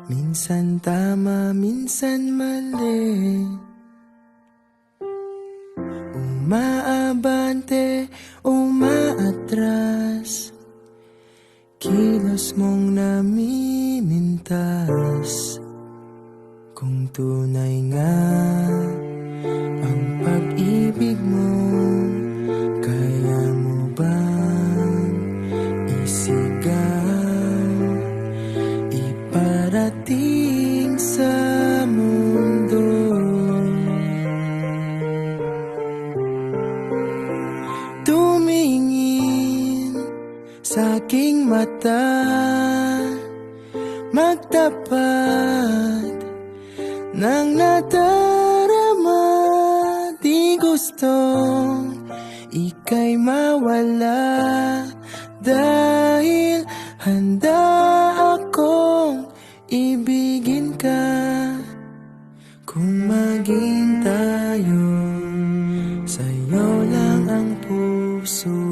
Minsan tama, minsan mali, umaabante, umaatras, kilos mong namimintas. Kung tunay nga ang pag-ibig mo, kaya mo bang isigaw, iparating sa mundo? Tumingin sa aking mata, magtapat ng nadarama. Di gustong ika'y mawala, dahil handa akong ibigin ka. Kung maging tayo, sa'yo lang ang puso